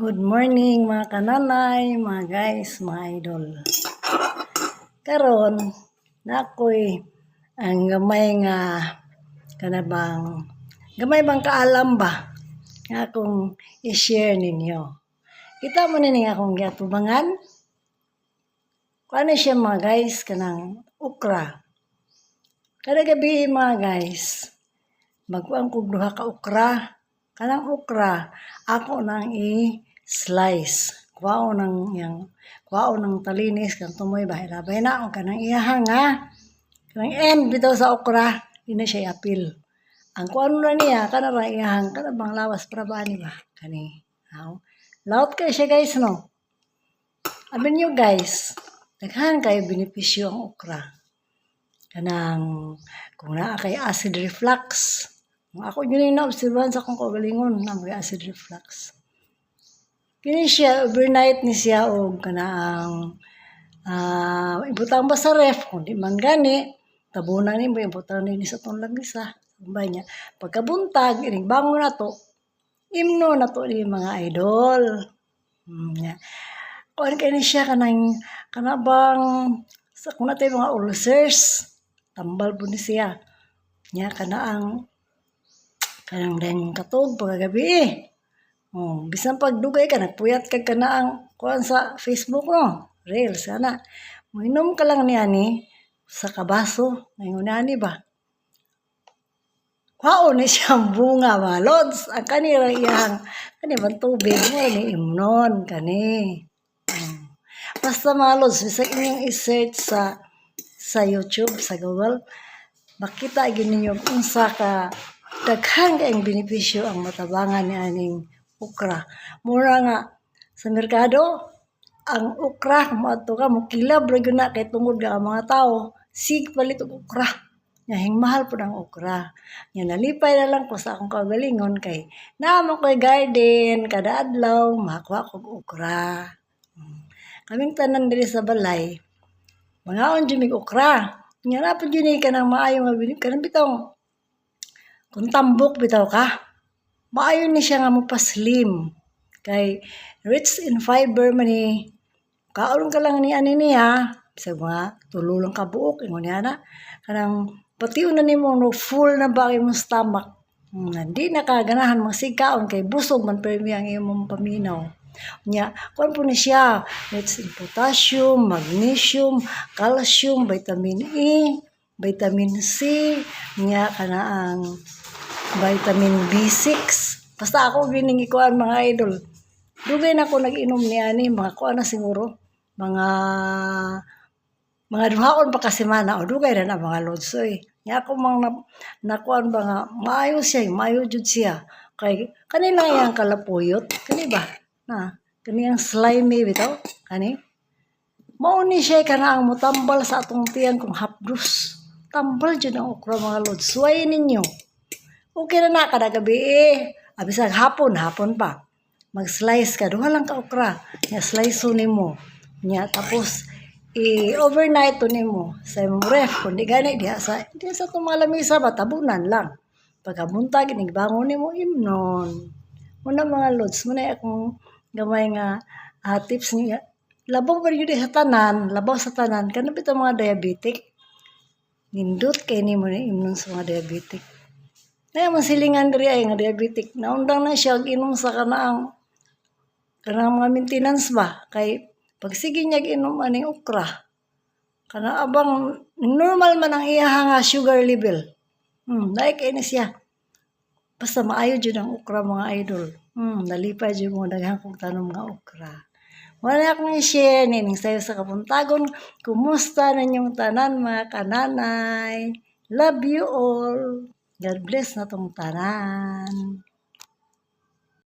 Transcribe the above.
Good morning mga kananay, mga guys, mga idol. Karon na ako'y ang gamay nga kanabang gamay bang kaalam ba nga akong i-share ninyo. Kita mo nini akong giatubangan. Kuano siya mga guys kanang okra. Kada gabi mga guys, magkuang kog duha ka okra. Kanang okra ako nang i-slice. Kuwao ng talinis kan tumoy bahira-bay na ang kanang iyahang ha. Kanang end bitaw sa okra, di na siya apil. Ang kuano na niya kana ra iyahang kana bang lawas para ba ni ba kani. Laut kay siya guys no. Abin nyo guys, daghan kayo benepisyo ang okra. Kanang kung naa kay acid reflux. Ako yun yung na-observan sa akong kagalingon na may acid reflux. Kini siya, overnight ni siya o kanaang ibutang ba sa ref, kung di man gani, tabunan ni mo, ibutang ni sa itong lagisa. Sabay niya, pagkabuntag, bangon na to, imno na to ni mga idol. Kung kayo ni siya kanabang, kung natin mga ulcers, tambal po ni siya. Niya, kanang dahil katog pagkagabi bisan pagdugay ka, nagpuyat ka kanaang kuhan sa Facebook no, reels, sana. Minom ka lang niya ni sa kabaso, ngayon ni ba? Kwao ni siyang bunga mga lods, ang kanira iyang, kanibang tubig, mo ni imnon, kani. Basta mga lods, bisa inyong i-search sa YouTube, sa Google, makita ninyo kung sa ka daghan kayong benepisyo ang matabangan ni aning okra. Mura nga sa merkado, ang okra, mato ka, mukilab rin na kay tungod nga ang mga tao, sig palit og okra. Nga mahal po ng okra. Nga nalipay na lang ko sa akong kagalingon kay naman ko'y garden, kada adlaw, makakuha kog okra. Kaming tanan diri sa balay, mga onjumig okra. Nga na po dyan ka ng maayong mabilib ka ng bitong. Kung tambok bitaw ka, maayon ni siya nga magpa-slim. Kay rich in fiber man ni, kaon ka lang ni ani niya, sa mga tululong ka buok, ingon niya na, kanang patiun na ni mo, no, full na ba yung stomach. Hindi na kaganahan masigkaon kay busog man pero ang iyong paminaw. Nya, kuan po ni siya, rich in potassium, magnesium, calcium, vitamin E, vitamin C, nya kanaang vitamin B6. Basta ako gining ikuan mga idol. Dugay na ako nag-inom ni ani mga kuan na siguro mga duhaon pa ka semana o dugay na mga lodsoy. Nya ako mang nakuan ba nga maayo siya, maayo jud siya. Kay kanina yang kalapuyot, kani ba? Kaniyang slimy bitaw, kani. Mao ni siya kanang motambal sa atong tiyan kung hapdos. Tambal jud ang okra mga lods. Suway ninyo. Okay na kada gabi abisag hapon pa. Mag-slice ka, duha lang ka okra. Nya slice nimo. Nya tapos overnight nimo sa imong ref kundi gani diha sa itong mga lamisa ba tabunan lang. Pagkabuntag inibangon nimo imnon. Muna mga lods, muna akong gamay nga tips niya. Labaw ba yun sa tanan, labaw sa tanan, kanang bitaw mga diabetic. Nindot kay nimo ni imnon sa mga diabetic. Kaya masilingan diri ay nga diabetic. Naundang na siya inom sa kanang mga maintenance ba. Kay pag sige niya inom aning okra, kana abang normal man ang iya nga sugar level. Dahil kay na siya. Basta maayo jud ang okra mga idol. Nalipay jud mo daghang kong tanom nga okra. Wala akong i-share nining sayo sa kapuntagon. Kumusta na inyong tanan mga kananay? Love you all. God bless na tong tanan.